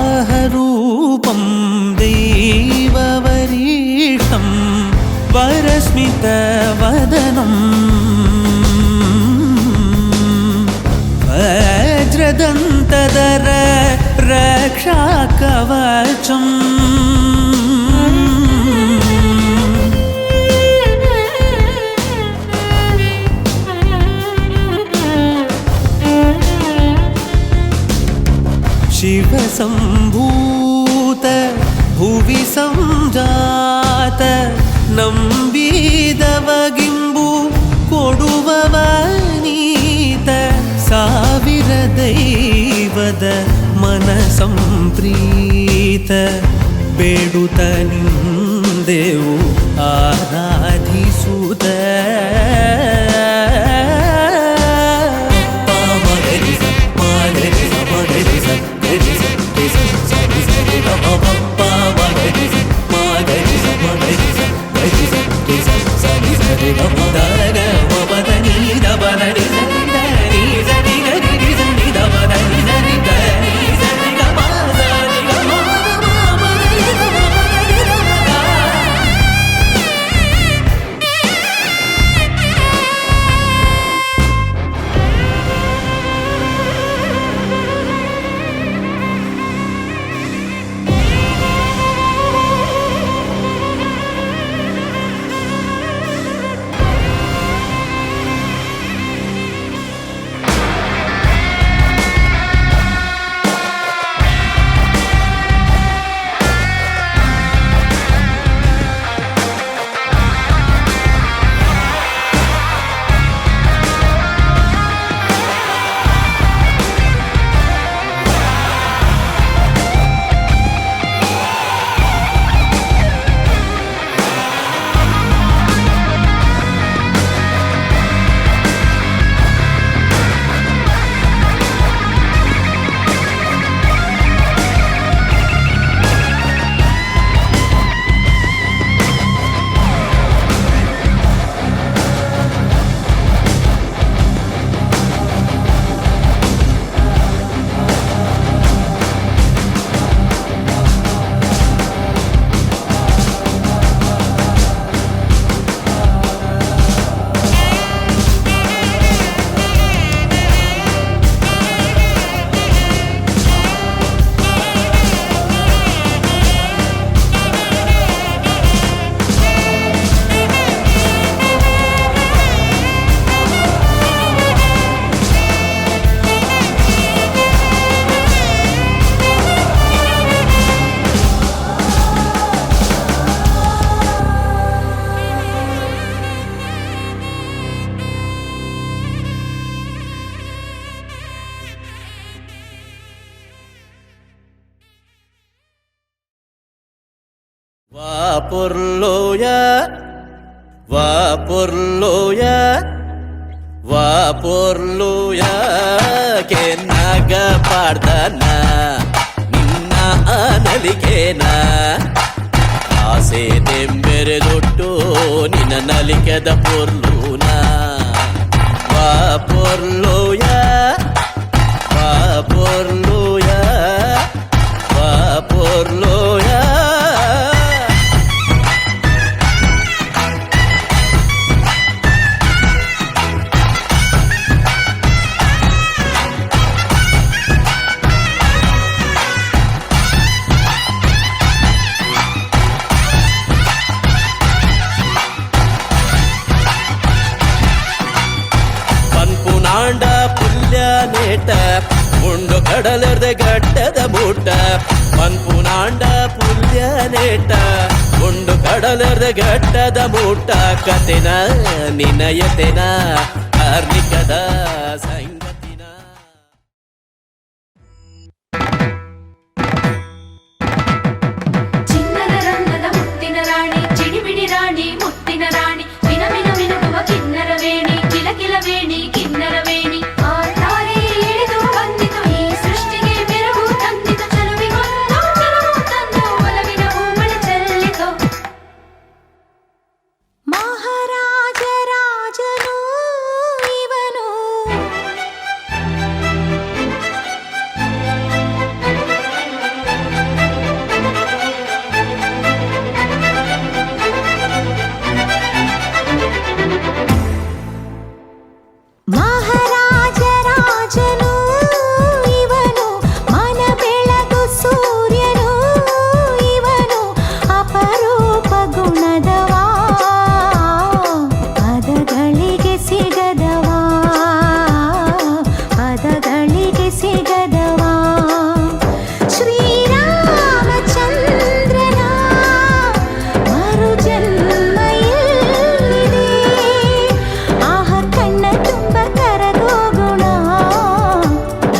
वराहरूपं दैववरीष्टं वरस्मितवदनं वज्रदन्तधर रक्षाकवचम् शिवसम्भूत भुवि संजात नम्बिदवगिम्बु कोडुववनीत ಸಾವಿರ ದೈವದ ಮನಸಂಪ್ರೀತ ಬೇಡುತ್ತ ನಿಂದೆವು ಆರಾಧಿಸುತ್ತ da ವಾಪುರ್ಲೋಯ ವಾಪುರ್ಲೋಯ ವಾಪುರ್ಲೋಯ ಕೆನ್ನಾಗ ಪಾಡ್ದನ ನಿನ್ನ ನಲಿಗೆನ ಆಸೆ ತೆಂಬೆರೆದೊಟ್ಟು ನಿನ್ನ ನಲಿಕೆದ ಪೊರ್ಲೂನ ವಾಪುರ್ಲೋಯ ವಾಪುರ್ಲೋಯ ವಾಪುರ್ಲೋಯ ಪನ್ಪುನಾಂಡ ಪುಲ್ಯ ನೇಟ ಉಂಡು ಕಡಲರ್ದ ಗಟ್ಟದ ಬೂಟ ಪನ್ಪುನಾಂಡ ಪುಲ್ಯ ನೇಟ ಉಂಡು ಕಡಲರ್ದ ಗಟ್ಟದ ಬೂಟ ಕತೆನ ನಿನಯತೆನ ಕಾರ್ಮಿಕದ ಸಂಗತಿನ ಚಿನ್ನದ ರಂಗದ ಮುತ್ತಿನ ರಾಣಿ ಚಿಡಿಬಿಡಿ ರಾಣಿ ಮುತ್ತಿನ ರಾಣಿ ಮಿನ ಮಿನ ಮಿನುಗುವ ಕಿನ್ನರ ವೇಣಿ ಕಿಲ ಕಿಲ ವೇಣಿ ಕಿನ್ನರ ವೇಣಿ ಆ ತಾರೆ ಇಳಿದು ಬಂದಿತು ಈ ಸೃಷ್ಟಿಗೆ ಮೆರುಗು ತಂದಿತು ಚಲುವಿಗೊಂದು ಚಲುವು ತಂದು ಒಲವಿನ ಹೂಮಳೆ ಚೆಲ್ಲಿತು ಮಹಾರಾಜ ರಾಜನು ಇವನು ಮಹಾರಾಜ ರಾಜನು ಇವನು ಮನ ಬೆಳಗು ಸೂರ್ಯನು ಇವನು ಅಪರೂಪ ಗುಣದವಾ ಪದಗಳಿಗೆ ಸಿಗದವಾ ಪದಗಳಿಗೆ ಸಿಗದವಾ ಶ್ರೀರಾಮಚಂದ್ರನ ಮರು ಜನ್ಮ ಎಲ್ಲಿದೆ ಆಹ ಕಣ್ಣ ತುಂಬ ಕರಗೋಗುಣ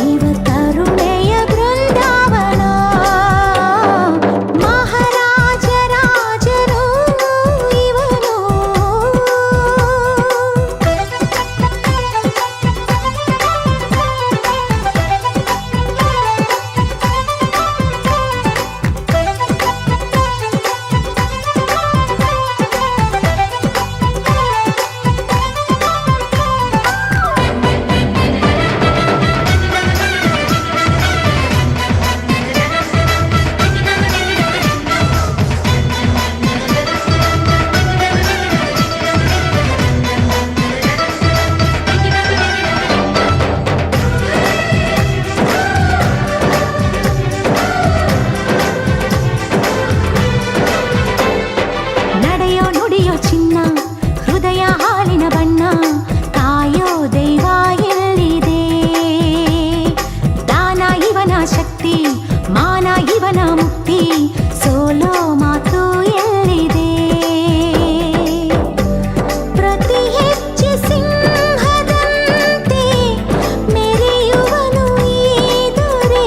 ಇವ ಕರುಣೆಯ ಬೃಂದಾವನ ಮಹಾರಾಜ ರಾಜನು ಇವನು ನಡೆಯೋ ನುಡಿಯೋ ಚಿನ್ನ ಹೃದಯ ಹಾಲಿನ ಬಣ್ಣ ಕಾಯೋ ದೈವ ಎಲ್ಲಿದೆ ದಾನ ಇವನ ಶಕ್ತಿ ಮಾನ ಇವನ ಮುಕ್ತಿ ಸೋಲೋ ಮಾತು ಎಲ್ಲಿದೆ ಪ್ರತಿ ಹೆಜ್ಜೆ ಸಿಂಹದಂತೆ ಮೆರೆಯುವನು ಈ ದೊರೆ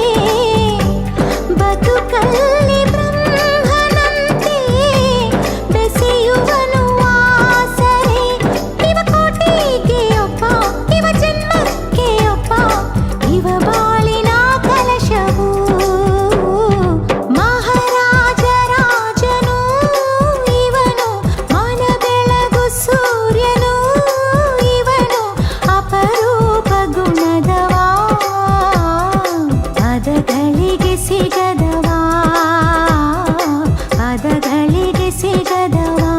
ಬದುಕಲ್ಲಿ ಬ್ರಹ್ಮನಂತೆ ಬೆಸೆಯುವನು ಆಸರೆ ಇವ ಕೋಟಿಗೆ ಒಬ್ಬ ಇವ ಜನ್ಮಕ್ಕೆ ಒಬ್ಬ ಇವ ಬಾಳಿನ ಕಲಶವು ಮಹಾರಾಜ ರಾಜನು ಇವನು ಮನ ಬೆಳಗು ಸೂರ್ಯನು ಇವನು ಅಪರೂಪ ಗುಣದವಾ ಪದಗಳಿಗೆ ಸಿಗದವಾ ಪದಗಳಿಗೆ ಸಿಗದವಾ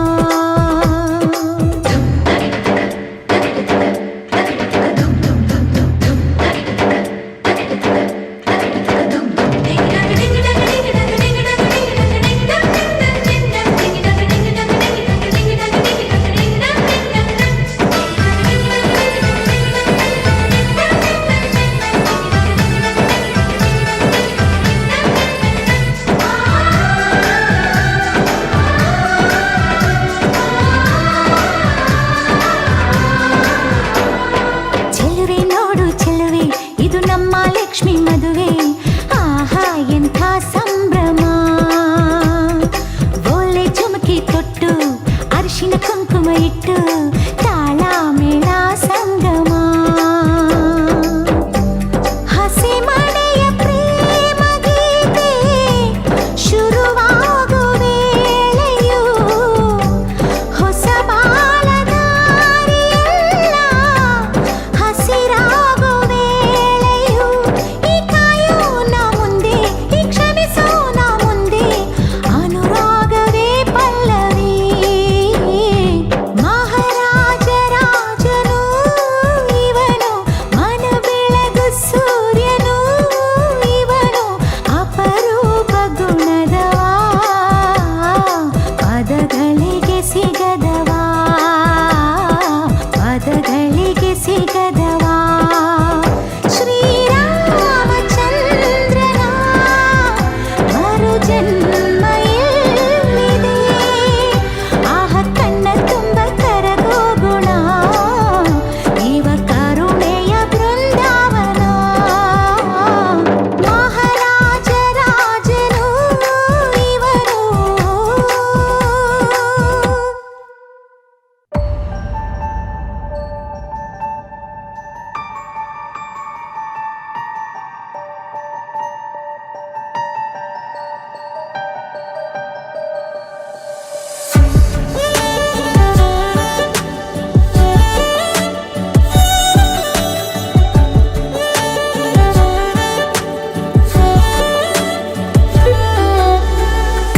ಸಿಗದವಾ ಶ್ರೀರಾಮಚಂದ್ರನ ಮರು ಜನ್ಮ ಎಲ್ಲಿದೆ ಆಹ ಕಣ್ಣ ತುಂಬ ಕರಗೋ ಗುಣ ಇವ ಕರುಣೆಯ ಬೃಂದಾವನ ಮಹಾರಾಜ ರಾಜರು ಇವರು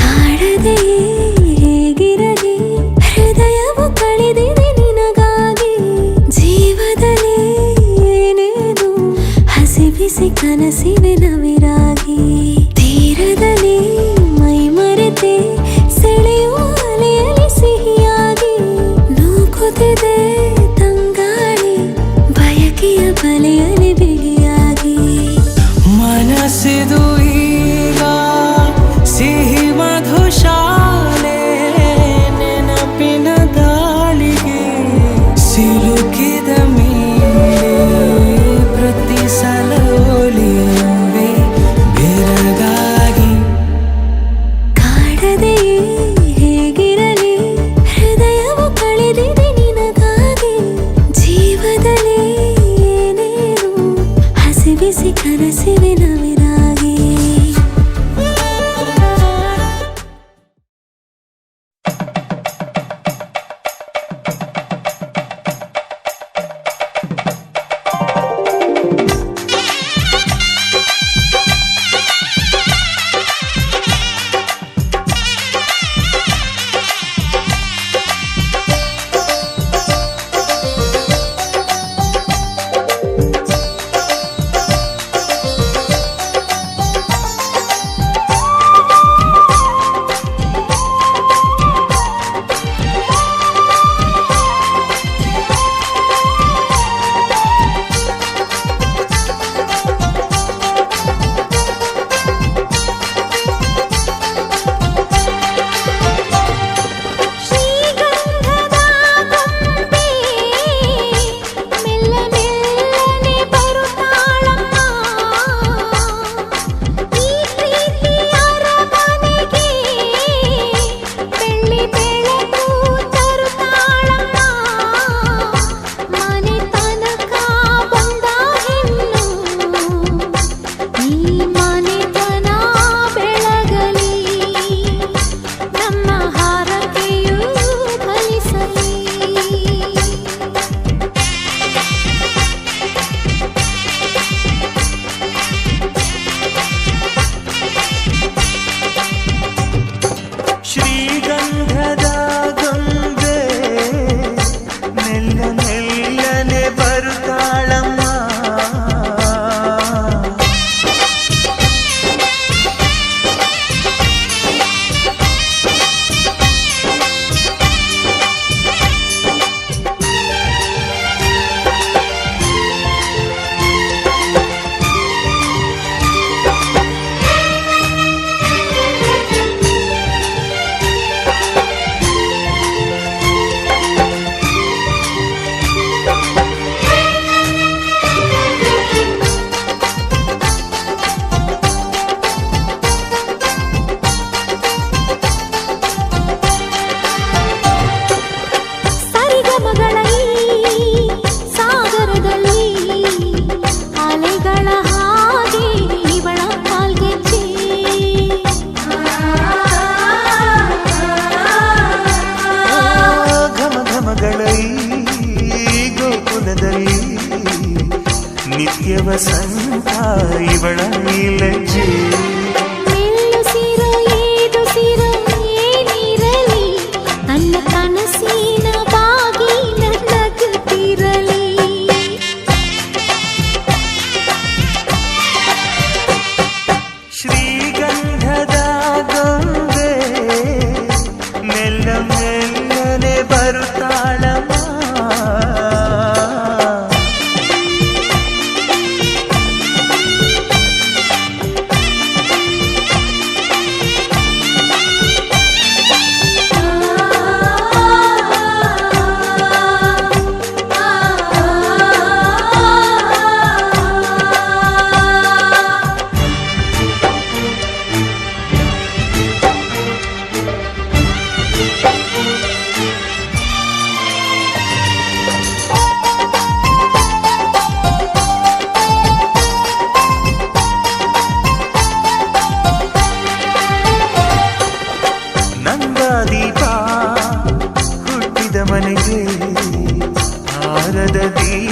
ಕಾಡದೆ ಹೇಗಿರಲಿ ಹೃದಯವು ಕಳೆದಿದೆ ನಿನಗಾಗಿ ಜೀವದಲ್ಲಿ ಏನೇನು ಹಸಿ ಬಿಸಿ ಕನಸಿವೆ ನವಿರಾಗಿ ತೀರದಲ್ಲಿ ಮೈ ಮರೆತೆ ಸೆಳೆಯುವ ಅಲೆಯಲ್ಲಿ ಸಿಹಿಯಾಗಿ ನೂಕುತ್ತಿದೆ ತಂಗಾಳಿ ಬಯಕೆಯ ಬಲೆಯಲ್ಲಿ ಬಿಗಿಯಾಗಿ ಮನಸ್ಸಿದು ಈಗ ಸಿಹಿ ಮಧುಶಾಲೆ ನೆನಪಿನ ದಾಳಿಗೆ ಸಿಲುಕಿದ ಮೇಲೆ ಪ್ರತಿ ಸಲ ಒಲಿಯುವೆ ಬೆರಗಾಗಿ ಕಾಡದೆ ಹೇಗಿರಲಿ ಹೃದಯವು ಕಳೆದಿದೆ ನಿನಗಾಗಿ ಜೀವದಲ್ಲಿ ಏನೇನು ಹಸಿ ಬಿಸಿ ಕನಸಿವೆ ನವಿರಾಗಿ ಶ್ರೀಗಂಧದ ಗೊಂಬೆ ಮೆಲ್ಲ ಮೆಲ್ಲನೆ ಬರುತ್ತಾಳಮ್ಮ ಈ ಪ್ರೀತಿಯ ಅರಮನೆಗೆ ಬೆಳ್ಳಿ ಬೆಳಕು ತರುತ್ತಾಳಮ್ಮ ಮನೆ ತನಕ ಬಂದ ಹೆಣ್ಣು ಈ ಮನೆತನ ಬೆಳಗಲಿ ನಮ್ಮ ಹಾರಕೆಯು ಫಲಿಸಲಿ ಶ್ರೀಗಂಧದ ಗೊಂಬೆ ಮೆಲ್ಲ ಮೆಲ್ಲನೆ ಬರುತ್ತಾಳಮ್ಮ ಸರಿಗಮಗಳ ಈ ಸಾಗರದಲ್ಲಿ ಅಲೆಗಳ ಹಾಗೆ ಇವಳ ಕಾಲ್ಗೆಜ್ಜೆ ಘಮ ಘಮಗಳ ಈ ಗೋಕುಲದಲ್ಲಿ ನಿತ್ಯ ವಸಂತ ಇವಳ ಲಜ್ಜೆ ಮೆಲ್ಲುಸಿರೋ ಏದುಸಿರೋ ಏನಿರಲಿ ನನ್ನ ಕನಸಿನ ಬಾಗಿಲ ನಗುತ್ತಿರಲಿ ಶ್ರೀಗಂಧದ ಗೊಂಬೆ ಮೆಲ್ಲ ಮೆಲ್ಲನೆ ಬರುತ್ತಾಳಮ್ಮ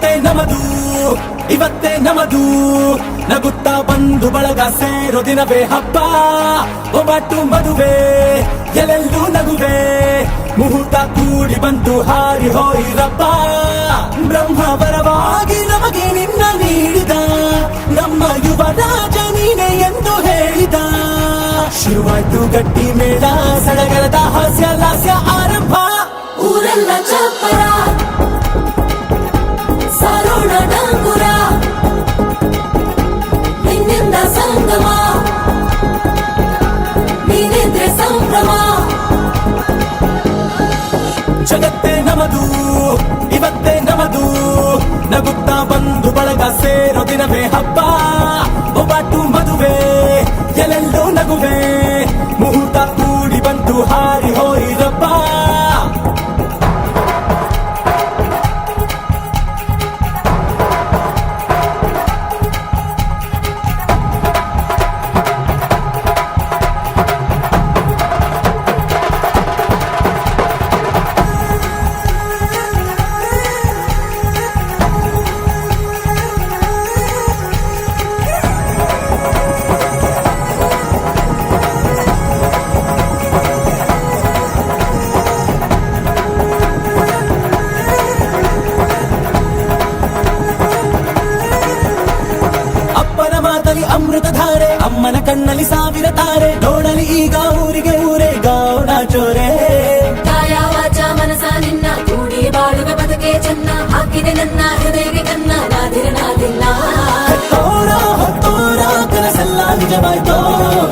ಜಗತ್ತೇ ನಮದು ಇವತ್ತೇ ನಮದು ನಗುತ್ತಾ ಬಂದು ಬಳಗ ಸೇರೋ ದಿನವೇ ಹಬ್ಬ ಒಬ್ಬಟ್ಟು ಮದುವೆ ಎಲ್ಲೆಲ್ಲೂ ನಗುವೆ ಮುಹೂರ್ತ ಕೂಡಿ ಬಂತು ಹಾರಿ ಹೋಯಿರಪ್ಪ ಬ್ರಹ್ಮ ವರವಾಗಿ ನಮಗೆ ನಿನ್ನ ನೀಡಿದ ನಮ್ಮ ಯುವರಾಜ ನೀನೆ ಎಂದು ಹೇಳಿದ ಶುರುವಾಯ್ತು ಗಟ್ಟಿ ಮೇಳ ಸಡಗರದ ಹಾಸ್ಯ ಲಾಸ್ಯ ಆರಂಭ ಊರೆಲ್ಲ ಚಪ್ಪರ ಸಾರೋಣ ಡಂಗುರ ನಿನ್ನಿಂದ ಸಂಗಮ ನೀನಿದ್ರೆ ಸಂಭ್ರಮ ಜಗತ್ತೇ ನಮದು ಇವತ್ತೇ ನಮದು ನಗುತ್ತಾ ಬಂದು ಬಳಗ ಸೇರೋ ದಿನವೇ ಹಬ್ಬ ಒಬ್ಬಟ್ಟು ಮದುವೆ ಎಲ್ಲೆಲ್ಲೂ ನಗುವೆ ಮುಹೂರ್ತ ಕೂಡಿ ಬಂತು ಹಾರಿ ಹೋಯಿರಪ್ಪ ಅಮೃತಧಾರೆ ಅಮ್ಮನ ಕಣ್ಣಲ್ಲಿ ಸಾವಿರ ತಾರೆ ನೋಡಲಿ ಈಗ ಊರಿಗೆ ಊರೇ ಗೌಡ ಜೋರೆ ಕಾಯ ವಾಚ ಮನಸ ನಿನ್ನ ಕೂಡಿ ಬಾಳುವೆ ಬದುಕೆ ಚೆನ್ನ ಹಾಕಿದೆ ನನ್ನ ಹೃದಯಕ್ಕೆ ಕನ್ನ ನಾದಿರನಾದಿಲ್ಲ ಹೊತ್ತೋರ ಕನಸೆಲ್ಲ ನಿಜವಾಯ್ತೋ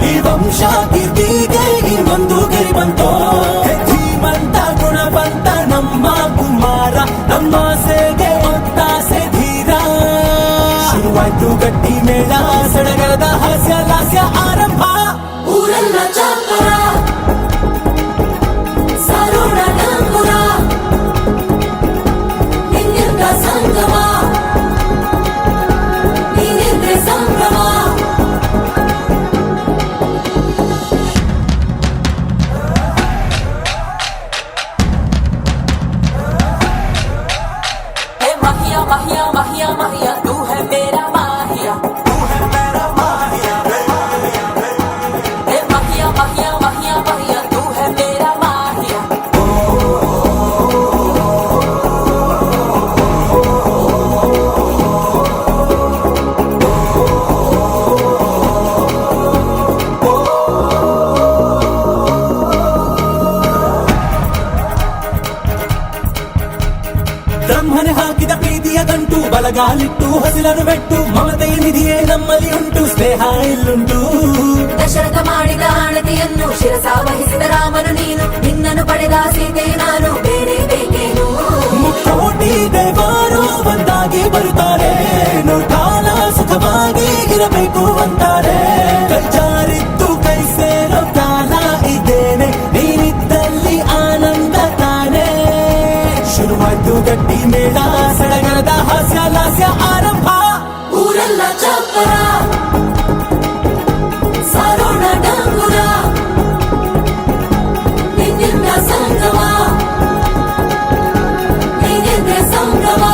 ಈ ವಂಶ ಕೀರ್ತಿಗೆ ಇನ್ನೊಂದು ಗರಿ ಬಂತೋ ಧೀಮಂತ ಗುಣವಂತ ನಮ್ಮ ಕುಮಾರ ನಮ್ಮ ಸೇಗೆ ಒತ್ತಾಸೆ ಧೀರ ಶುರುವಾಯ್ತು ಗಟ್ಟಿ ಮೇಳ ಸಡಗರದ ಹಾಸ್ಯ ಲಾಸ್ಯ ಆರಂಭ ಊರೆಲ್ಲ ಚಾಪರ ಸಾರೋಣ ಡಂಗುರ ನಿನ್ನಿಂದ ಸಂಗಮ ನೀನಿದ್ರೆ ಸಂಭ್ರಮ हे महिया महिया महिया महिया तू है मेरा माहिया हे महिया महिया महिया महिया तू है मेरा माहिया ಬ್ರಹ್ಮನೆ ಹಾಕಿದ ಪ್ರೀತಿಯ ಗಂಟು ಬಲಗಾಲಿಟ್ಟು ಹಸಿರನು ಬೆಟ್ಟು ಮಮತೆಯ ನಿಧಿಯೇ ನಮ್ಮಲ್ಲಿ ಉಂಟು ಸ್ನೇಹ ಇಲ್ಲುಂಟು ದಶರಥ ಮಾಡಿದ ಆಣತಿಯನ್ನು ಶಿರಸ ವಹಿಸಿದ ರಾಮನು ನೀನು ನಿನ್ನನ್ನು ಪಡೆದ ಸೀತೆ ನಾನು ಬೇರೆ ಬೇಕೇನು ಮುಕ್ಕೋಟಿ ದೇವರು ಒಂದಾಗಿ ಬರುತ್ತಾರೆ ಕಾಲ ಸುಖವಾಗಿ ಇರಬೇಕು ಅಂತಾರೆ ಕೈ ಜಾರಿದ್ದು ಕೈ ಸೇರೋ ಕಾಲ ಇದೇನೆ ನೀನಿದ್ದಲ್ಲಿ ಆನಂದ ತಾನೆ ಶುರುವಾಯ್ತು ಗಟ್ಟಿ ಮೇಳ ಸಡಗರದ ಹಾಸ್ಯ ಲಾಸ್ಯ ಆರಂಭ ಊರೆಲ್ಲ ಚಪ್ಪರ ಸಾರೋಣ ಡಂಗುರ ನಿನ್ನಿಂದ ಸಂಗಮ ನೀನಿದ್ರೆ ಸಂಭ್ರಮ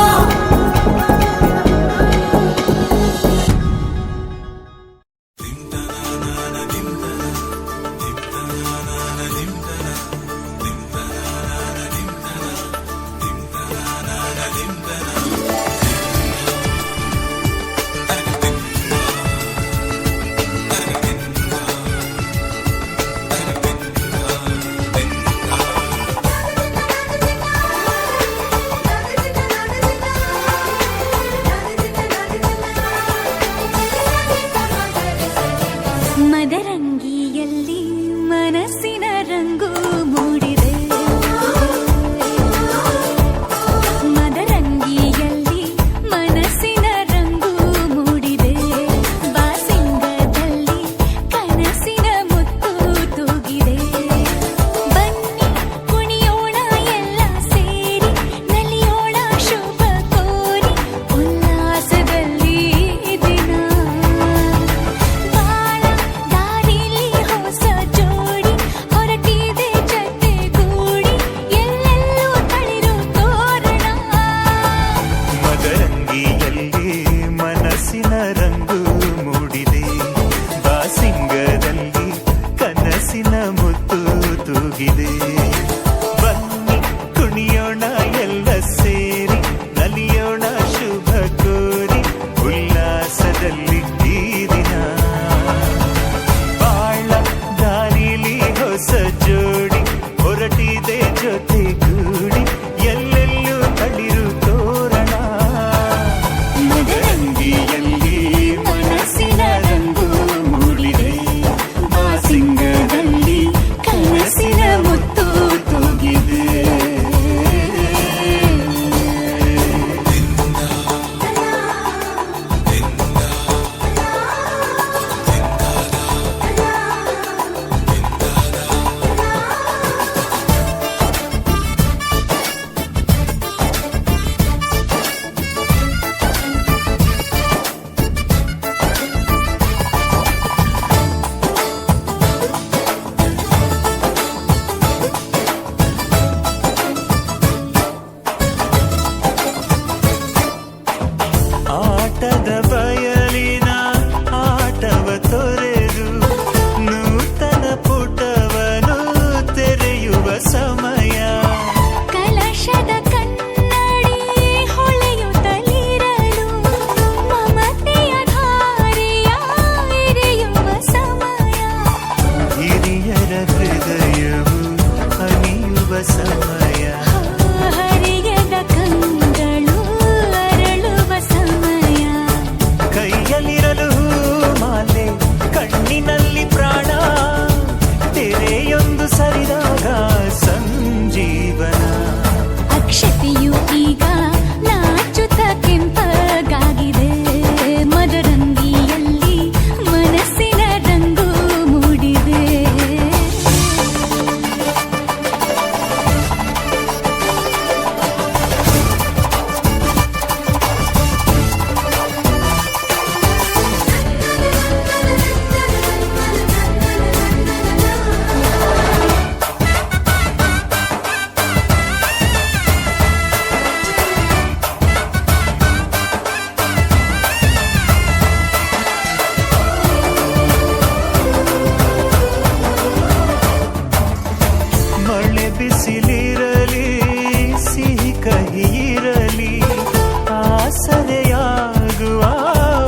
ಸೆರೆಯಾಗುವ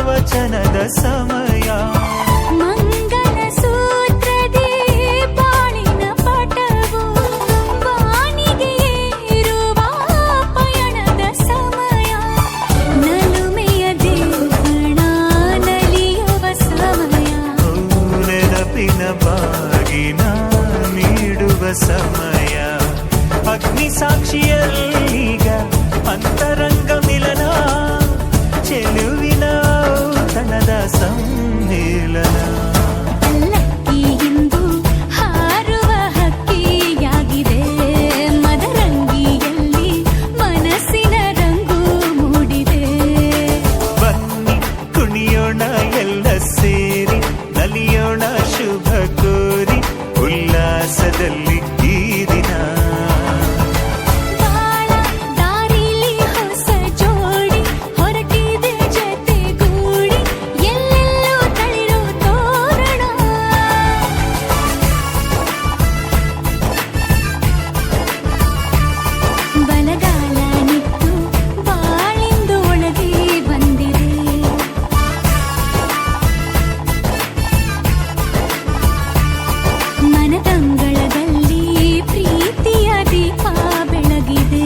ವಚನದ ಸಮಯ. ಮಂಗಲ ಸೂತ್ರದಿ ಬಾಳಿನ ಪಟವು ಬಾನಿಗೆ ಏರುವ ಪಯಣದ ಸಮಯ. ನಲುಮೆಯ ದೇವಣ ನಲಿಯುವ ಸಮಯ. ನೆನಪಿನ ಬಾಗಿನ ನೀಡುವ ಸಮಯ. ಅಗ್ನಿ ಸಾಕ್ಷಿಯಲ್ಲೀಗ ಅಂತರಂಗ ಮಿಲನ. ಚೆಲುವಿನ ಔತಣದ ಸಮ್ಮಿಲನ. ಪಲ್ಲಕ್ಕಿ ಇಂದು ಹಾರುವ ಹಕ್ಕಿಯಾಗಿದೆ. ಮದರಂಗಿಯಲ್ಲಿ ಮನಸ್ಸಿನ ರಂಗು ಮೂಡಿದೆ. ಬನ್ನಿ ಕುಣಿಯೋಣ ಎಲ್ಲ ಸೇರಿ, ನಲಿಯೋಣ ಶುಭ ಕೋರಿ ಉಲ್ಲಾಸದಲ್ಲಿ ಈ ದಿನ. ಬಾಳ ದಾರಿಲಿ ಹೊಸ ಜೋಡಿ ಹೊರಟಿದೆ ಜತೆಗೂಡಿ. ಎಲ್ಲೆಲ್ಲೂ ತಳಿರು ತೋರಣ. ಬಲಗಾಲ ನಿಟ್ಟು ಬಾಳಿಂದು ಒಳಗೆ ಬಂದಿದೆ. ಮನದಂಗಳದಲ್ಲಿ ಪ್ರೀತಿಯ ದೀಪ ಬೆಳಗಿದೆ.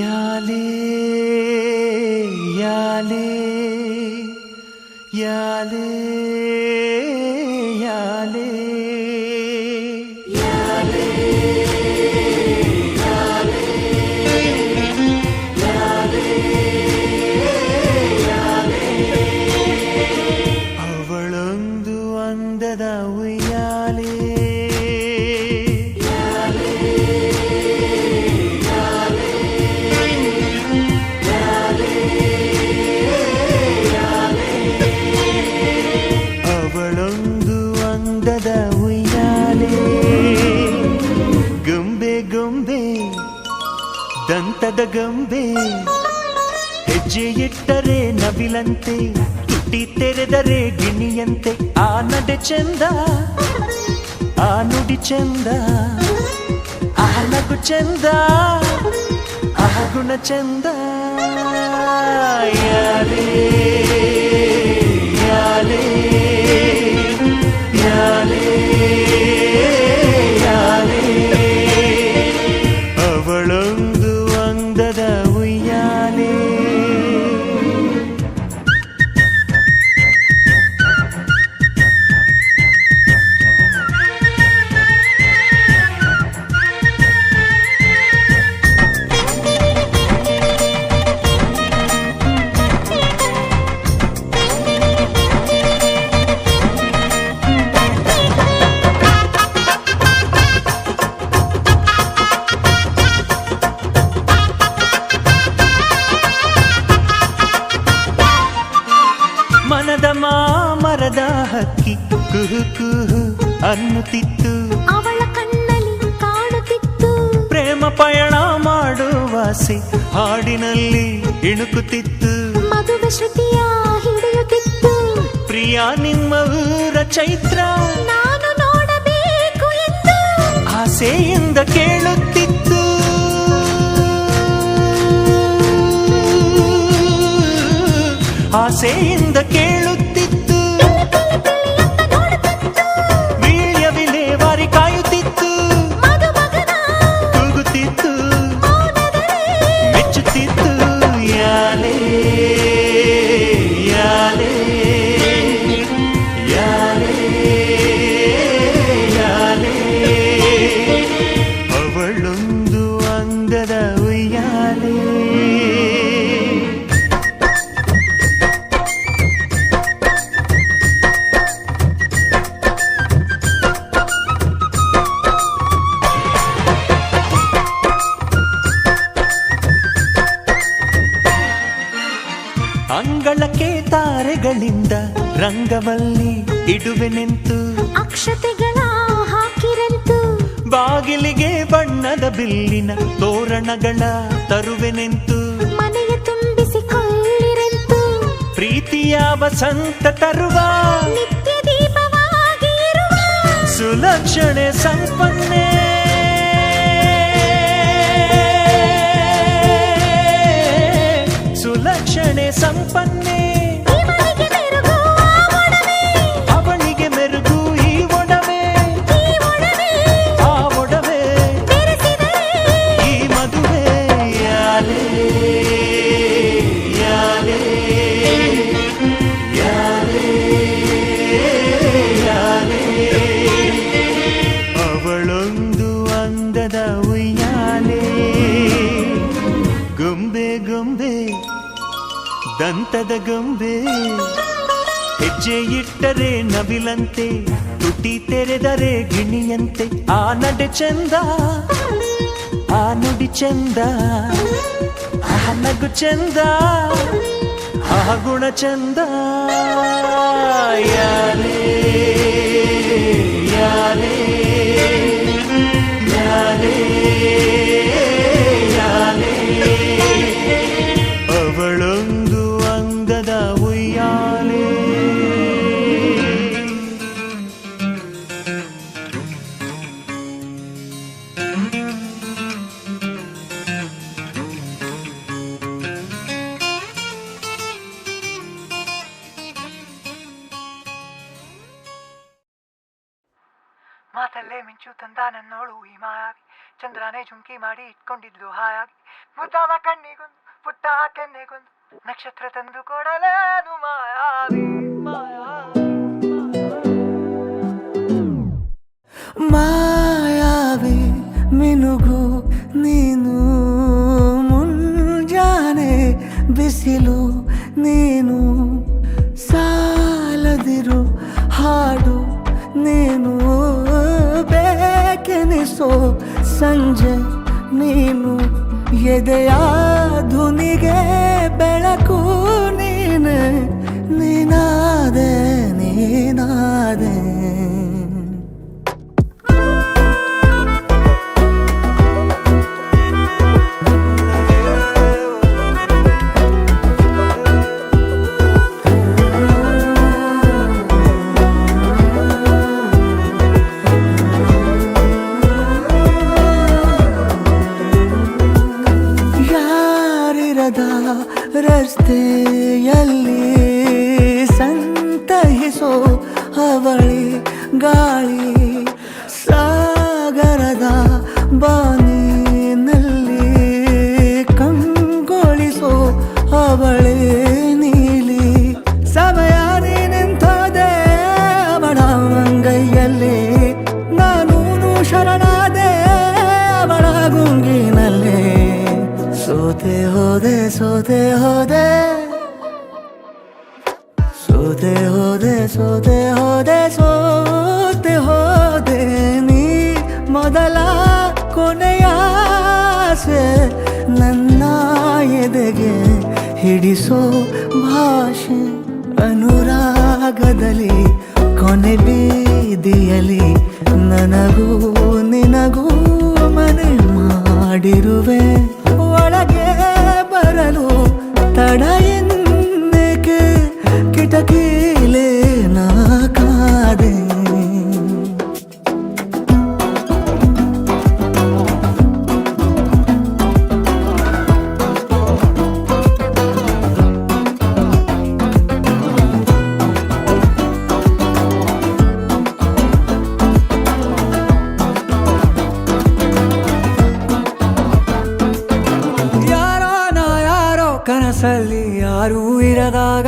ಯಾಲೇ ಯಾಲೇ ಯಾಲೇ ಯಾಲೇ ಅವಳೊಂದು ಅಂದದ ಉಯ್ಯಾಲೆ. ಅವಳೊಂದು ಅಂದದ ಉಯ್ಯಾಲೆ. ಗೊಂಬೆ ಗೊಂಬೆ ದಂತದ ಗೊಂಬೆ. ಹೆಜ್ಜೆ ಇಟ್ಟರೆ ನವಿಲಂತೆ, ತುಟಿ ತೆರೆದರೆ ಗಿಣಿಯಂತೆ. ಆ ನಡೆ ಚಂದ, ಆ ನುಡಿ ಚಂದ, ಆ ನಗು ಚಂದ, ಆ ಗುಣ ಚಂದ. ಯಾಲೇ ಯಾಲೇ ಯಾಲೇ ಯಾಲೇ. ಅವಳೊಂದು ಅಂದದ ಉಯ್ಯಾಲೆ. ಮನದ ಮಾಮರದ ಹಕ್ಕಿ ಕುಹು ಕುಹು ಅನ್ನುತ್ತಿತ್ತು. ಅವಳ ಕಣ್ಣಲ್ಲಿ ಕಾಣುತ್ತಿತ್ತು ಪ್ರೇಮ ಪಯಣ ಮಾಡುವಾಸೆ ಹಾಡಿನಲ್ಲಿ ಇಣುಕುತ್ತಿತ್ತು. ಮದುವೆ ಶ್ರುತಿಯ ಹಿಡಿಯುತ್ತಿತ್ತು. ಪ್ರಿಯ ನಿಮ್ಮ ಊರ ಚೈತ್ರ ನಾನು ನೋಡಬೇಕು ಎಂದು ಆಸೆಯಿಂದ ಕೇಳುತ್ತಿತ್ತು. ಆಸೆಯಿಂದ ಕೇಳುತ್ತಿತ್ತು. ವೀಳ್ಯ ವಿಲೇವಾರಿ ಕಾಯುತ್ತಿತ್ತು. ಕೂಗುತ್ತಿತ್ತು, ಮೆಚ್ಚುತ್ತಿತ್ತು. ಯಾಲೇ ಯಾಲೇ ಯಾಲೇ ಯಾಲೇ. ಅವಳೊಂದು ಅಂದದ ಉಯ್ಯಾಲೆ. ಹೂಗಳಿಂದ ರಂಗವಲ್ಲಿ ಇಡುವೆ ನಿಂತು ಅಕ್ಷತೆಗಳ ಹಾಕಿರಂತು ಬಾಗಿಲಿಗೆ ಬಣ್ಣದ ಬಿಲ್ಲಿನ ತೋರಣಗಳ ತರುವೆ ನಿಂತು ಮನೆಯ ತುಂಬಿಸಿಕೊಳ್ಳಿರಂತು ಪ್ರೀತಿಯ ವಸಂತ ತರುವ ನಿತ್ಯ ದೀಪವಾಗಿರುವ ಸುಲಕ್ಷಣೆ ಸಂಪನ್ನೆ ಸುಲಕ್ಷಣೆ ಸಂಪನ್ನೆ ಇವನಿಗೆ ಮೆರುಗು ಅವನಿಗೆ ಮೆರುಗು ಈ ಒಡವೆ ಆ ಒಡವೆ ಬೆರೆಸಿದರೆ ಈ ಮದುವೆ ಯಾರೇ ಯಾರೇ ಯಾರೇ ಯಾರೇ ಅವಳೊಂದು ಅಂದದ ಉಯ್ಯಾಲೆ ಗೊಂಬೆ ಗೊಂಬೆ ದಂತದ ಗೊಂಬೆ ಹೆಜ್ಜೆ ಇಟ್ಟರೆ ನವಿಲಂತೆ ತುಟಿ ತೆರೆದರೆ ಗಿಣಿಯಂತೆ ಆ ನಡೆ ಚಂದ ಆ ನುಡಿ ಚಂದ ಆ ನಗು ಚಂದ ಆ ಗುಣ ಚಂದ ಯಾರೇ ಯಾರೇ ಯಾರೇ ಯಾರೇ ಅವಳೊಂದು ಅಂಗದ ಉಯ್ಯಾಲೆ ಮಾತಲ್ಲೇ ಮಿಂಚು ತಂದ ನನ್ನೋಳು ಈ ಮಾಯಾವಿ ಚಂದ್ರನೇ ಜುಂಕಿ ಮಾಡಿ ಇಟ್ಕೊಂಡಿದ್ಲು ಹಾಯಾಗಿ ಮುದ್ದಾದ ಕಣ್ಣಿಗೊಂದು ಪುಟ್ಟ ಕೆನ್ನೆಗೊಂದು ನಕ್ಷತ್ರ ತಂದು ಕೊಡಲೇನು ಮಾಯಾವಿ ಮಾಯಾವಿ ಮಿನುಗು ನೀನು ಮುಂಜಾನೆ ಬಿಸಿಲು ನೀನು ಸಾಲದಿರು ಹಾಡು ನೀನು ಬೇಕೆನಿಸೋ ಸಂಜೆ ನೀನು ಎದೆಯ ಧುನಿಗೆ ಬೆಳಕು ನೀನೆ ನೀನಾದೆ ನೀನಾದೆ ರಸ್ತೆಯಲ್ಲಿ ಸಂತಹಿಸೋ ಅವಳಿ ಗಾಳಿ ಸಾಗರದ ಬಾನಿನಲ್ಲಿ ಕಂಗೊಳಿಸೋ ಅವಳೆ ನೀಲಿ ಸಮಯ ನಿಂತೋದೆ ಅವಳ ಅಂಗೈಯಲ್ಲಿ ನಾನು ಶರಣಾದೆ ಅವಳ ಗುಂಗಿನಲ್ಲಿ ಸೋತೆ ಹೋದೆ ಸೋತೆ ಹೋದೆ ಸೋತೆ ಹೋದೆ ಸೋತೆ ಹೋದೆ ಸೋತೆ ಹೋದೆ ನೀ ಮೊದಲ ಕೊನೆಯ ಆಸೆ ನನ್ನ ಎದೆಗೆ ಹಿಡಿಸೋ ಭಾಷೆ ಅನುರಾಗದಲ್ಲಿ ಕೊನೆ ಬೀದಿಯಲ್ಲಿ ನನಗೂ ನಿನಗೂ ಮನೆ ಮಾಡಿರುವೆ ಒಳಗೆ ಬರಲು ತಡ ಎನ್ನಕ್ಕೆ ಕಿಟಕಿಲೇ ನಾ ಕಾದೆ ಕನಸಲ್ಲಿ ಯಾರೂ ಇರದಾಗ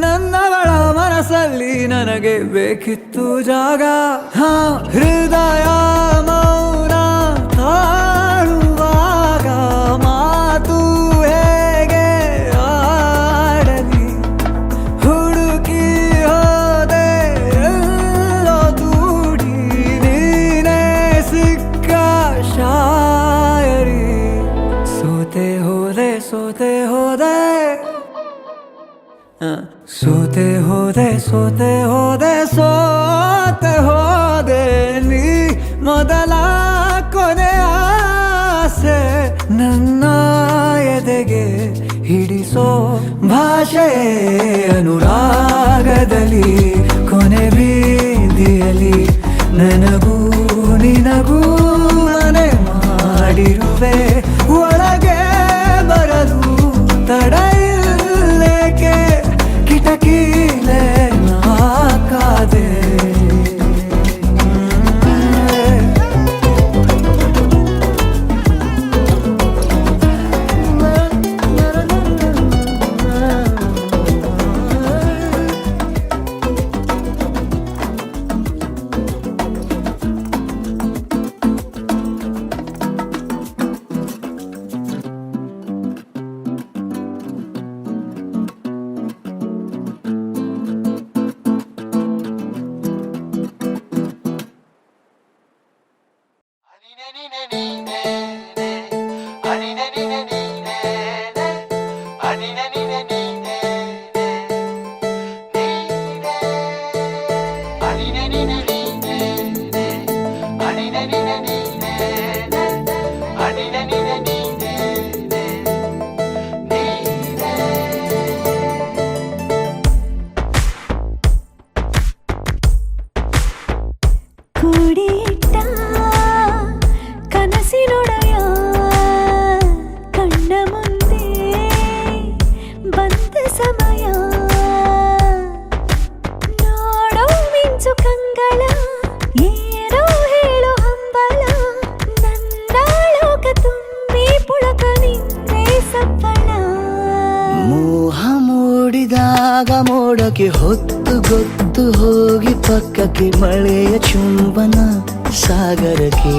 ನನ್ನವಳ ಮನಸ್ಸಲ್ಲಿ ನನಗೆ ಬೇಕಿತ್ತು ಜಾಗ ಹೃದಯ ಮೌನ ತಾಳುವಾಗ ಮಾತು ಹೇಗೆ ಆಡಲಿ ಹುಡುಕಿ ಹೋದೆ ಎಲ್ಲೋ ದೂಡಿ ನೀನೇ ಸಿಕ್ಕ ಶಾಯರಿ ಸೋತೆ ಹೋದೆ ಸೋತೆ ಹೋದೆ ಸೋತೆ ಹೋದೆ ಸೋತೆ ಹೋದೆ ಸೋತೆ ಹೋದೆ ನೀ ಮೊದಲ ಕೊನೆ ಆಸೆ ನನ್ನ ಎದೆಗೆ ಹಿಡಿಸೋ ಭಾಷೆ ಅನುರಾಗದಲ್ಲಿ ಕೊನೆ ಬೀದಿಯಲ್ಲಿ ನನಗೂ ನಿನಗೂ ಮನೆ ಮಾಡಿರುವೆ ಒಳಗೆ ಬರಲು ತಡ ಇಲ್ಲೇಕೆ ಕಿಟಕಿಲೆ ನಾಕಾದೆ ಕೂಡಿಟ್ಟ ಕನಸಿನೊಡೆಯ ಕಣ್ಣ ಮುಂದೆ ಬಂದ ಸಮಯ ನೋಡೋ ಮಿಂಚು ಕಂಗಳ ಏನೋ ಹೇಳೋ ಹಂಬಲ ನನ್ನ ಲೋಕ ತುಂಬಿ ಪುಳಕ ನಿಂದೆ ಸಪ್ಪಳ ಮೋಹ ಮೂಡಿದಾಗ ಮೋಡಕ್ಕೆ ಹೊತ್ತು ಗೊತ್ತು ಹೋಗಿ ಪಕ್ಕಕ್ಕೆ ಮಳೆಯ ಚುಂಬನ ಸಾಗರಕ್ಕೆ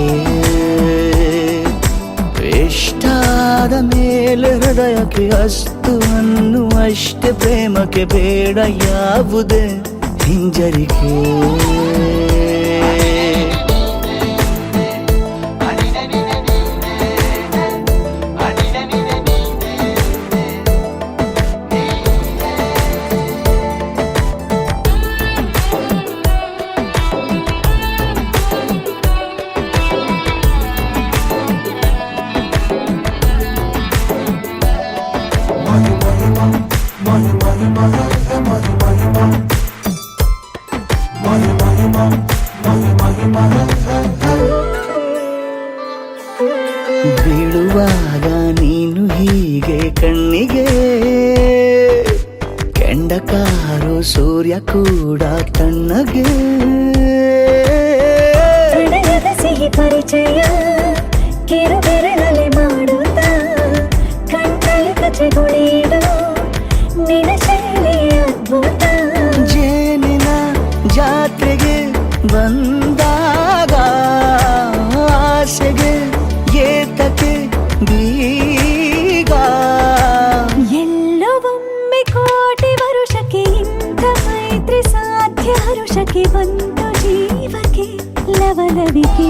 ಇಷ್ಟಾದ ಮೇಲೆ ಹೃದಯಕ್ಕೆ ಅಸ್ತು ಅನ್ನುವಷ್ಟೇ ಪ್ರೇಮಕ್ಕೆ ಬೇಡ ಯಾವುದೇ ಹಿಂಜರಿಕೆ ಬೀಳುವಾಗ ನೀನು ಹೀಗೆ ಕಣ್ಣಿಗೆ ಕೆಂಡಕಾರೋ ಸೂರ್ಯ ಕೂಡ ತಣ್ಣಗೆ ಪ್ರಣಯದ ಸಿಹಿ ಪರಿಚಯ ಕಿರು ಬೆರಳಲ್ಲಿ ಮಾಡುತ್ತ ಕಣ್ಣಲ್ಲಿ ಕಚಗುಳಿಡು ನಿನ ಶೈಲಿ ಅದ್ಭುತ ಜೇನಿನ ಜಾತ್ರೆಗೆ ಬಂದಾಗ ಆಸೆಗೆ ಏತಕ್ಕೆ ಬೀಗ ಎಲ್ಲೋ ಒಮ್ಮೆ ಕೋಟಿ ವರುಷಕ್ಕೆ ಇಂಥ ಮೈತ್ರಿ ಸಾಧ್ಯ ಹರುಷಕ್ಕೆ ಬಂತು ಜೀವಕ್ಕೆ ಲವಲವಿಕೆ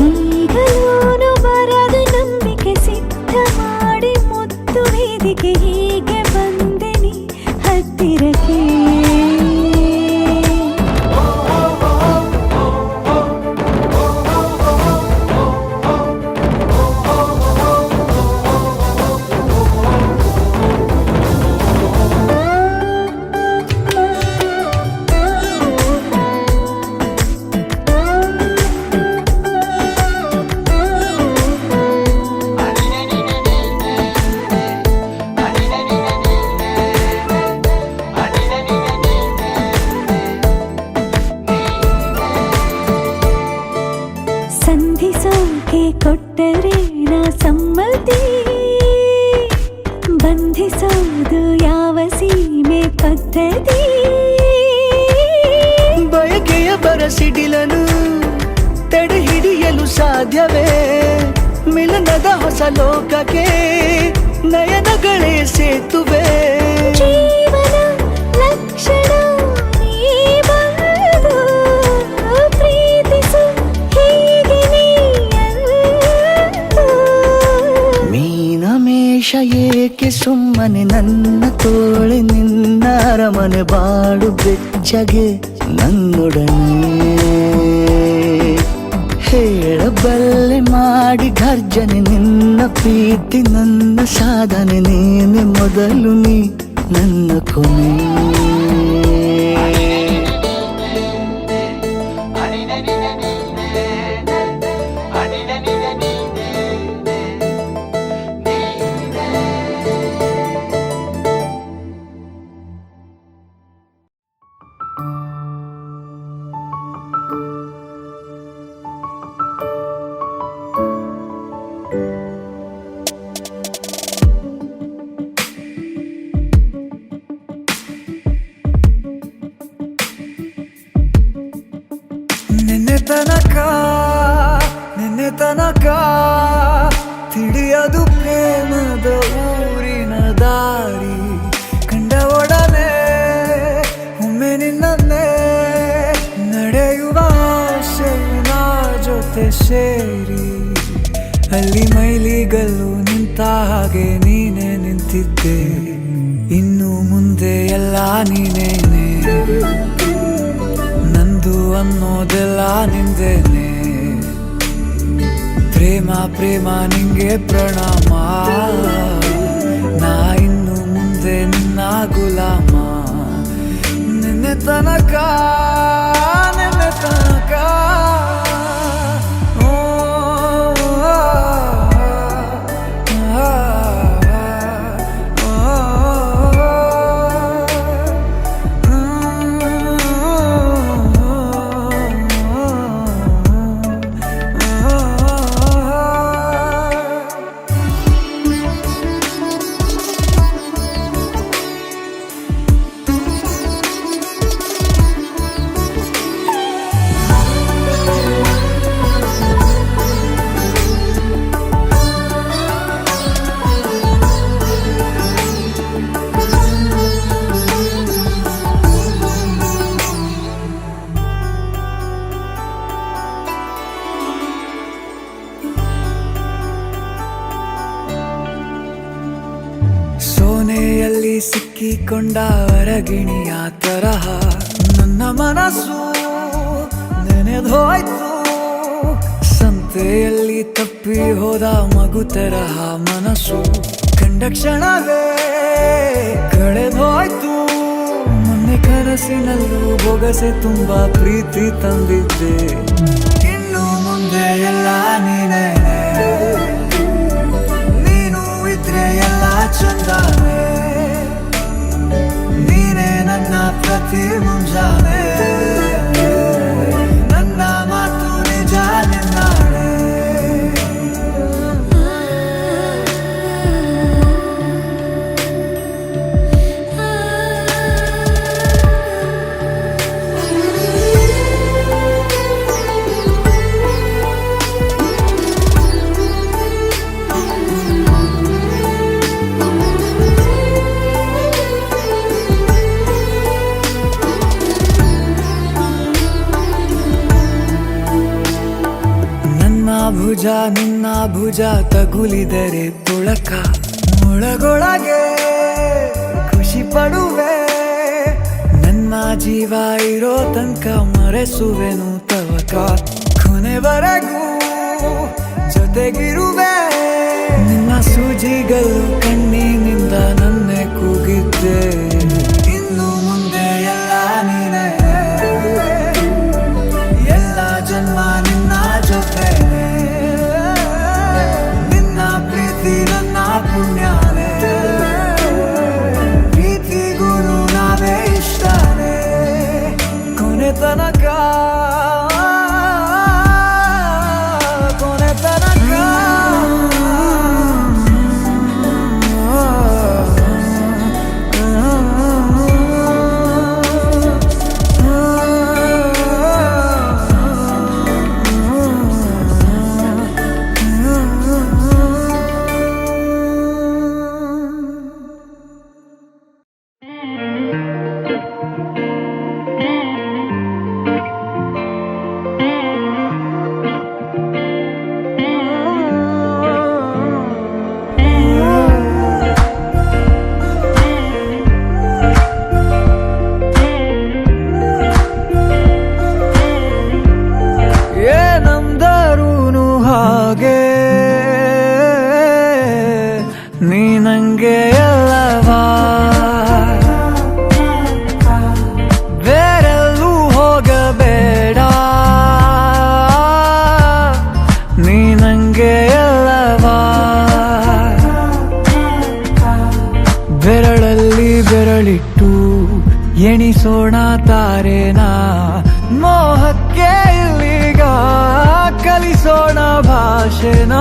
ಈಗಲೂನು ಬರದು ನಂಬಿಕೆ ಸಿದ್ಧ ಮಾಡಿ ಮುತ್ತು ವೇದಿಕೆ ಹೀಗೆ ಬಂದೆ ನೀ ಹತ್ತಿರಕ್ಕೆ ಸಂಧಿಸೋಕೆ ಕೊಟ್ಟರೆ ನಾ ಸಮ್ಮತಿ ಬಂಧಿಸೋದು ಯಾವ ಸೀಮೆ ಪದ್ಧತಿ ಬಯಕೆಯ ಬರಸಿಡಿಲನು ತಡೆ ಹಿಡಿಯಲು ಸಾಧ್ಯವೇ ಮಿಲನದ ಹೊಸ ಲೋಕಕ್ಕೆ ನಯನಗಳೇ ಸೇತುವೆ ಜೀವನ ಲಕ್ಷಣ ನೀ ಬಂದು ಪ್ರೀತಿಸು ಹೀಗೆ ನೀ ಅಂದು. ಮೀನಮೇಷ ಸಂತೋಷ ಏಕೆ ಸುಮ್ಮನೆ ನನ್ನ ತೋಳೆ ನಿನ್ನ ಅರಮನೆ ಬಾಡು ಬೆಚ್ಚಗೆ ನನ್ನೊಡನೆ ಹೇಳಬಲ್ಲೆ ಮಾಡಿ ಘರ್ಜನೆ ನಿನ್ನ ಪ್ರೀತಿ ನನ್ನ ಸಾಧನೆ ನೀನೆ ಮೊದಲು ನೀ ನನ್ನ ಕೊನೆ ನಿನ್ನೆ ತನಕ ತಿಳಿಯದು ಪ್ರೇಮದ ಊರಿನ ದಾರಿ ಕಂಡ ಒಡನೆ ಒಮ್ಮೆ ನಿನ್ನೇ ನಡೆಯುವ ಆಸೆಯ ಜೊತೆ ಸೇರಿ ಅಲ್ಲಿ ಮೈಲಿಗಲ್ಲು ನಿಂತ ಹಾಗೆ ನೀನೆ ನಿಂತಿದ್ದೆ ಇನ್ನು ಮುಂದೆ ಎಲ್ಲ ನೀನೇನೆ ನಂದು ಅನ್ನೋದೆಲ್ಲ ನಿಂದೇನೆ ಪ್ರೇಮ ಪ್ರೇಮ ನಿಂಗೆ ಪ್ರಣಾಮ ನಾ ಇನ್ನು ಮುಂದೆ ನಿನ್ನ ಗುಲಾಮ ನಿನ್ನೆ ತನಕ ಸೋನೆಯಲ್ಲಿ ಸಿಕ್ಕಿಕೊಂಡ ಹೊರಗಿಣಿಯ ತರಹ ನನ್ನ ಮನಸ್ಸು ನೆನೆದೋಯ್ತು ಸಂತೆಯಲ್ಲಿ ತಪ್ಪಿ ಹೋದ ಮಗು ತರಹ ಮನಸ್ಸು ಕಂಡ ಕ್ಷಣವೇ ಕಳೆದೋಯ್ತು ಮೊನ್ನೆ ಕನಸಿನಲ್ಲೂ ಬೊಗಸೆ ತುಂಬಾ ಪ್ರೀತಿ ತಂದಿದ್ದೆ ಇನ್ನು ಮುಂದೆ ಎಲ್ಲ ನೀನೇ ಎಲ್ಲ ಚಂದಾನೆ ನೀನೇ ನನ್ನ ಪ್ರತಿ ಮುಂಜಾನೆ ನನ್ನ ಮಾತು ನಿಜ ನಿನ್ನಾಳೆ ಭುಜ ನಿನ್ನ ಭುಜ ತಗುಲಿದರೆ ತುಳಕ ಒಳಗೊಳಗೆ ಖುಷಿ ಪಡುವೆ ನನ್ನ ಜೀವ ಇರೋ ತನಕ ಮರೆಸುವೆನು ತವಕ ಕೊನೆವರೆಗೂ ಜೊತೆಗಿರುವೆ ನಿನ್ನ ಸೂಜಿಗಳು ಕಣ್ಣಿನಿಂದ ನನ್ನೆ ಕೂಗಿದ್ದೆ ಇನ್ನು ಮುಂದೆ ಎಲ್ಲ ನೀನೇ ಎಲ್ಲ ಜನ್ಮ ನಿನ್ನ ಜೊತೆ ನನ್ನ ಪುಣ್ಯಾನೆ ಪ್ರೀತಿಗೂ ನಾವೇ ಇಷ್ಟನೇ ಕೊನೆ ತನಕ ಕೊನೆ ತನಕ ನೀ ನಂಗೆ ಎಲ್ಲವಾ ಬೇರೆಲ್ಲೂ ಹೋಗಬೇಡ ನೀ ನಂಗೆ ಎಲ್ಲವಾ ಬೆರಳಲ್ಲಿ ಬೆರಳಿಟ್ಟು ಎಣಿಸೋಣ ತಾರೇನ ಮೋಹಕ್ಕೆ ಇಲ್ಲಿಗ ಕಲಿಸೋಣ ಭಾಷೆನ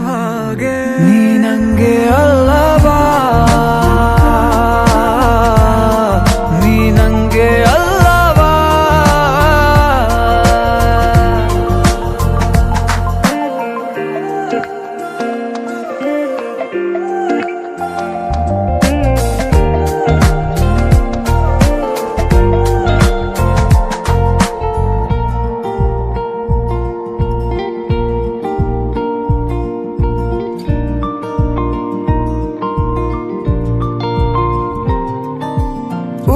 ಹಾಗೆ ನೀ ನಂಗೆ ಅಲ್ಲವಾ ನೀ ನಂಗೆ ಅಲ್ಲವಾ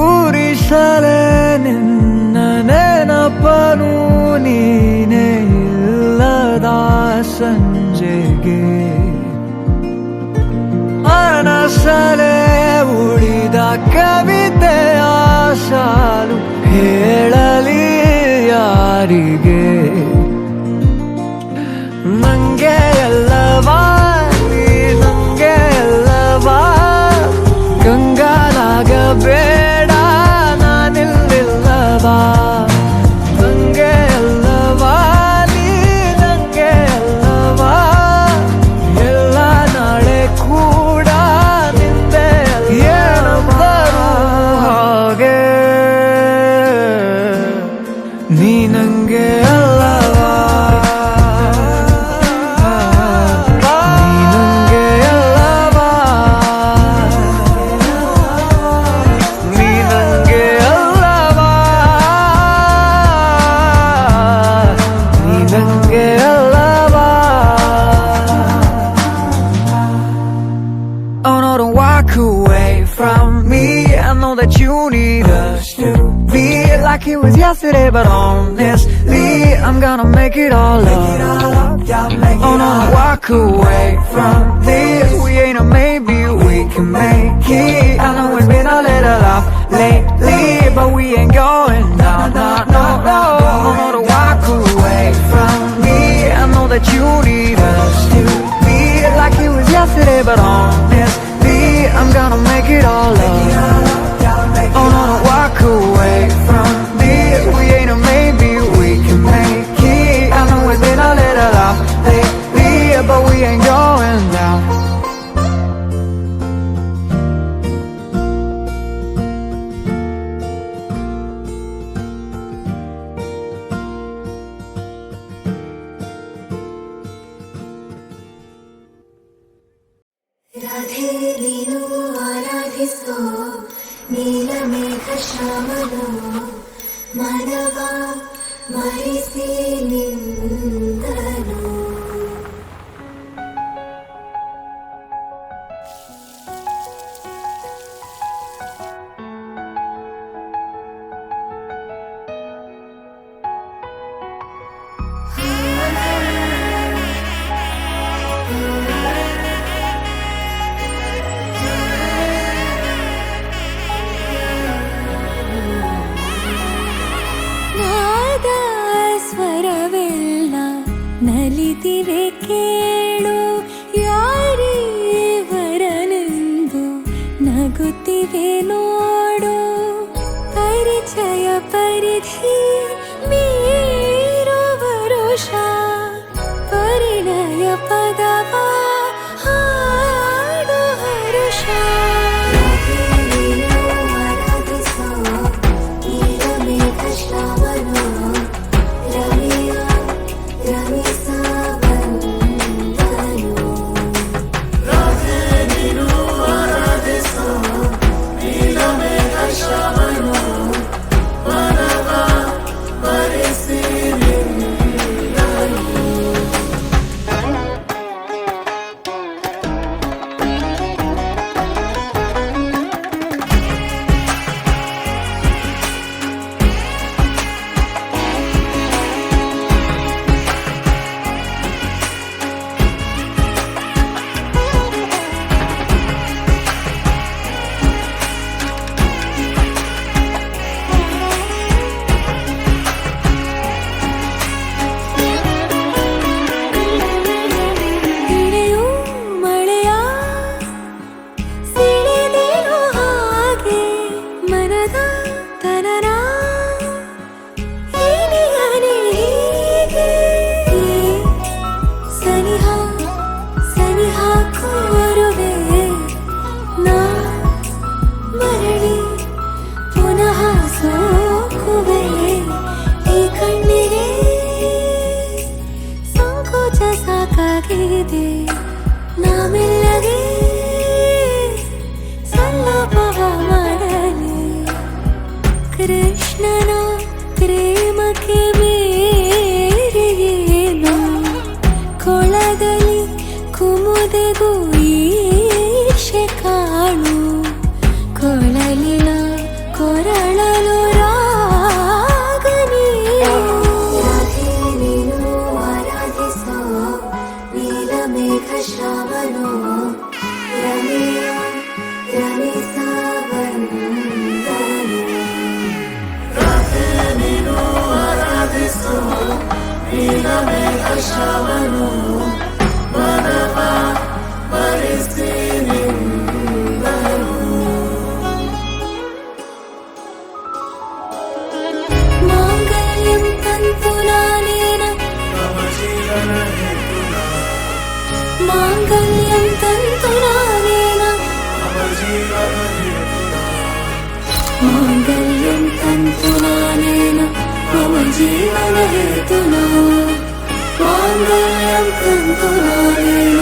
ಊರಿಸಲೇ ನಿನ್ನ ನೆನಪನು ನೀನೇ ಇಲ್ಲದ ಸಂಜೆಗೆ ಅನಸಲೇ ಉಳಿದ ಕವಿತೆಯ ಸಾಲು ಹೇಳಲಿ ಯಾರಿಗೆ ನಂಗೆ ಎಲ್ಲವಾ ನೀ ನಂಗೆ ಎಲ್ಲವಾ ಗಂಗಾಲಾಗಬೇಡ ನಾನಿಲ್ಲಿಲ್ಲವಾ ನಂಗೆ ಎಲ್ಲವಾ ನೀ ನಂಗೆ ಎಲ್ಲವಾ ಎಲ್ಲ ನಾಳೆ ಕೂಡ ನಿಂದೆ ಏನೊಬ್ಬರು ಹಾಗೆ ನೀ ನಂಗೆ ಅಲ್ಲವಾ ನೀ ನಂಗೆ ಅಲ್ಲವಾ ನೀ ನಂಗೆ ಅಲ್ಲವಾ ನೀ ನಂಗೆ ಅಲ್ಲವಾ Oh no, don't walk away from me. I know that you need us to be like it was yesterday, but honestly, I'm gonna make it all up. Oh no, don't walk away from this. We ain't a maybe, we can make it. I know it's been a little off lately, but we ain't going down, no, no, no. Oh no, don't walk away from me. I know that you need us to be like it was yesterday, but honestly, I'm gonna make it all up. Oh no, don't walk away from this. We ain't a maybe, we can make it. I know it's been a little off lately, but we ain't going down. Radhe ನೀನು ಆರಾಧಿಸೋ ನೀಲಮೇಘ ಶ್ಯಾಮನು ಮಾನವ ಮರಿಸಿ ನಿಂದನು ನಾದ ಸ್ವರವೆಲ್ಲ ನಲಿದಿವೆ ಕೇಳು ಯಾರೇ ವರನೆಂದು ನಗುತ್ತಿವೆ ನೋಡು ಪರಿಚಯ ಪರಿಧಿ ಮೀರು ವರುಷ ಪರಿಣಯ ಪದವ ಹಾಡು ಹರುಷ ಸಾಕಾಗಿದೆ ನಾಮೆಲ್ಲಗೆ ಸಲ್ಲಭವ ಮಾಡಲಿ ಕೃಷ್ಣನ ಪ್ರೇಮಕ್ಕೆ ಬೇರೆಯೇನು ಕೊಳದಲ್ಲಿ ಕುಮುದೆಗೂ ಈಶೆ ಕಾಣು ಕೊಳಲಿನ ಕೊರಳಲು ರಾಗ ರಾಧೆ ನೀನು ಆರಾಧಿಸೋ ನೀಲಮೇಘ ಶ್ರಾವಣೋ ರಮೆಯ ರಮಿಸವಂದನು ರಾಧೆ ನೀನು ಆರಾಧಿಸೋ ನೀಲಮೇಘ ಶ್ರಾವಣೋ ಮನವ ಮರೆಸಿ ಮಾಂಗಲ್ಯಂ ತಂತುನಾನೇನ ಮಾಂಗಲ್ಯಂ ತಂತುನಾನೇನ ಮಾಂಗಲ್ಯಂ ತಂತುನಾನೇನ ಮಮ ಜೀವನ ಹೇತುನಾ ಮಾಂಗಲ್ಯಂ ತಂತುನಾನೇನ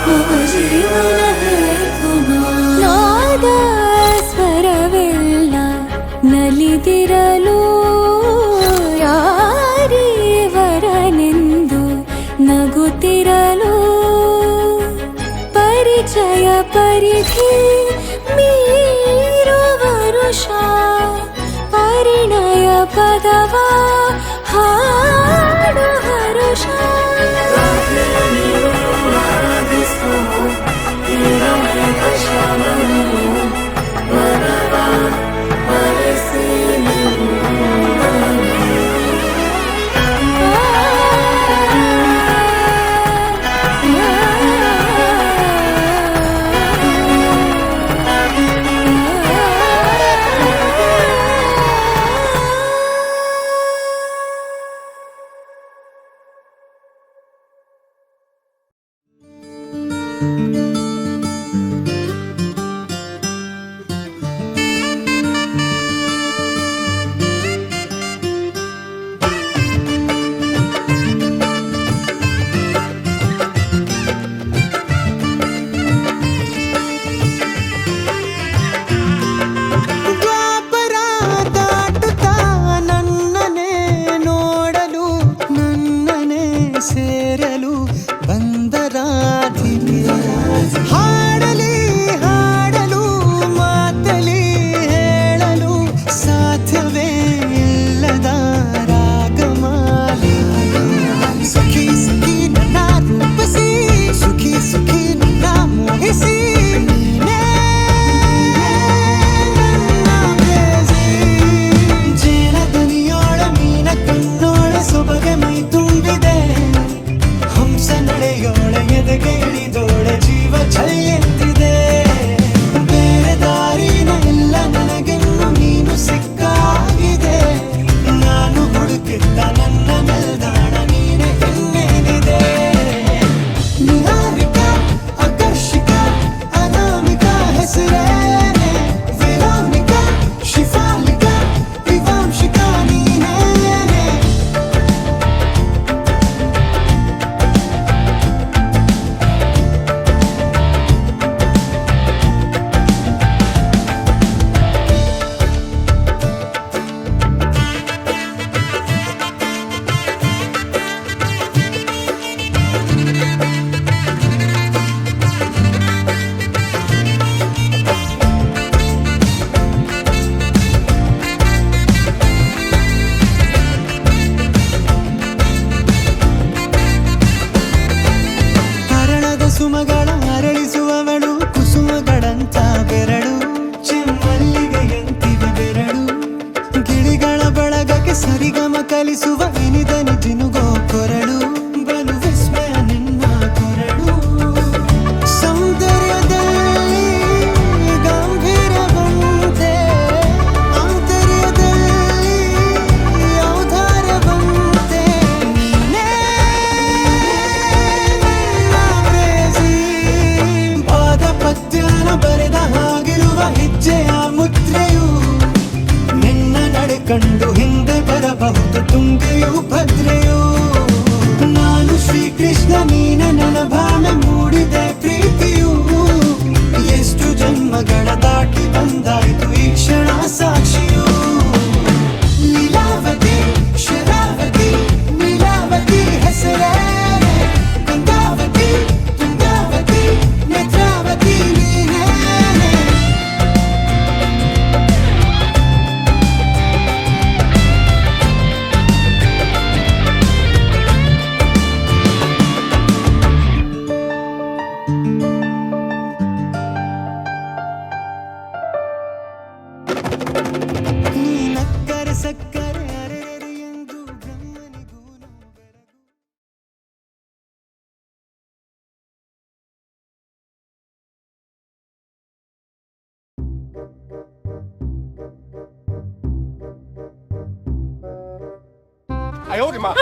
ಮಮ ಜೀವನ ಹೇತುನಾ ನಾದ ಸ್ವರವೆಲ್ಲ ನಲಿದಿರಲು ಯಾರೀವರನೆಂದು ನಗುತ್ತಿರಲು ಪರಿಚಯ ಪರಿಧಿ ಮೀರುವ ವರುಷ ಪರಿಣಯ ಪದವ ಹಾಡು ಹರುಷ ದ್ವಾಪರ ದಾಟುತ್ತಾ ನನ್ನನೆ ನೋಡಲು ನನ್ನನೆ ಸೇರಲು ಬಂದರಾಧಿಕೆ 哎呦我的妈！